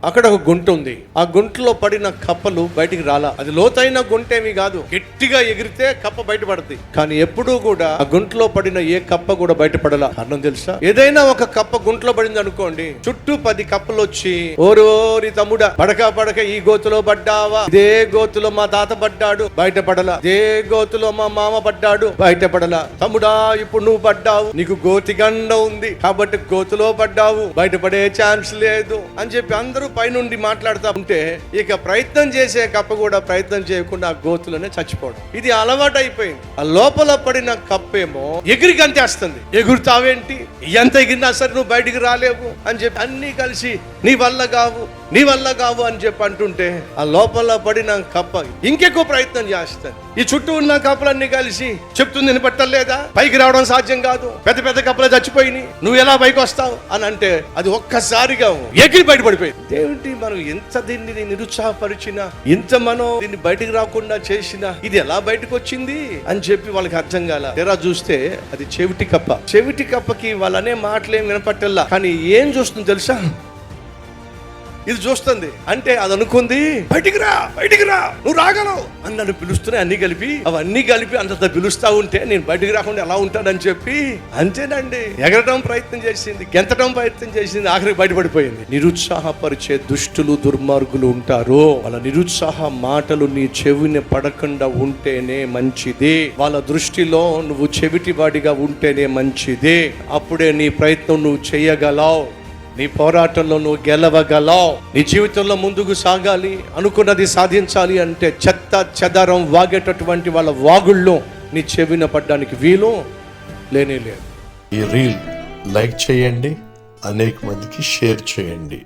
అక్కడ ఒక గుంట ఉంది. ఆ గుంటలో పడిన కప్పలు బయటికి రాలా. అది లోతైన గుంటేమి కాదు, గట్టిగా ఎగిరితే కప్ప బయటపడుతుంది. కానీ ఎప్పుడూ కూడా ఆ గుంటలో పడిన ఏ కప్ప కూడా బయటపడలా. కారణం తెలుసా? ఏదైనా ఒక కప్ప గుంటలో పడింది అనుకోండి, చుట్టూ 10 కప్పలు వచ్చి ఓరోరి తమ్ముడా పడక ఈ గోతులో పడ్డావా, ఇదే గోతులో మా తాత పడ్డాడు బయటపడలా, ఇదే గోతులో మా మామ పడ్డాడు బయటపడలా, తమ్ముడా ఇప్పుడు నువ్వు పడ్డావు, నీకు గోతి గండ ఉంది కాబట్టి గోతులో పడ్డావు, బయటపడే ఛాన్స్ లేదు అని చెప్పి అందరూ పైనుండి మాట్లాడుతూ ఉంటే ఇక ప్రయత్నం చేసే కప్ప కూడా ప్రయత్నం చేయకుండా ఆ గోతులోనే చచ్చిపోవడం. ఇది అలవాటు అయిపోయింది. ఆ లోపల పడిన కప్పేమో ఎగిరి గంతేస్తుంది. ఎగురుతావేంటి, ఎంత ఎగిరినా సరే నువ్వు బయటికి రాలేవు అని చెప్పి అన్ని కలిసి నీ వల్ల కావు అని చెప్పి అంటుంటే ఆ లోపల పడిన కప్ప ఇంకెక్కువ ప్రయత్నం చేస్తుంది. ఈ చుట్టూ ఉన్న కప్పలన్నీ కలిసి చెప్తుంది వినపట్టలేదా, పైకి రావడం సాధ్యం కాదు, పెద్ద కప్పలు చచ్చిపోయినాయి, నువ్వు ఎలా పైకి వస్తావు అని అంటే అది ఒక్కసారిగా ఎగిరి బయటపడిపోయింది. దేవుడి మనం ఎంత దీన్ని నిరుత్సాహపరిచినా, ఇంత మనం దీన్ని బయటికి రాకుండా చేసినా ఇది ఎలా బయటకు వచ్చింది అని చెప్పి వాళ్ళకి అర్థం కాల. తెరా చూస్తే అది చెవిటి కప్ప. చెవిటి కప్పకి వాళ్ళనే మాటలేం వినపట్టల్లా, కానీ ఏం చూస్తుంది తెలుసా? ఇది చూస్తుంది. అంటే అది అనుకుంది బయటికి రా నువ్వు రాగలవు అని నన్ను పిలుస్తున్నాయి. అవన్నీ కలిపి అంత పిలుస్తా ఉంటే నేను బయటికి రాకుండా ఎలా ఉంటానని చెప్పి అంతేనండి ఎగరడం ప్రయత్నం చేసింది, గెంతడం ప్రయత్నం చేసింది, ఆఖరికి బయటపడిపోయింది. నిరుత్సాహపరిచే దుష్టులు దుర్మార్గులు ఉంటారు. వాళ్ళ నిరుత్సాహ మాటలు నీ చెవిని పడకుండా ఉంటేనే మంచిది. వాళ్ళ దృష్టిలో నువ్వు చెవిటి వాడిగా ఉంటేనే మంచిది. అప్పుడే నీ ప్రయత్నం నువ్వు చేయగలవు, నీ పోరాటంలో నువ్వు గెలవగలవు. నీ జీవితంలో ముందుకు సాగాలి, అనుకున్నది సాధించాలి అంటే చెత్త చెదరం వాగేటటువంటి వాళ్ళ వాగుల్లో నీ చెవిన పడ్డానికి వీలు లేనే లేదు. ఈ రీల్ లైక్ చేయండి, అనేక మందికి షేర్ చేయండి.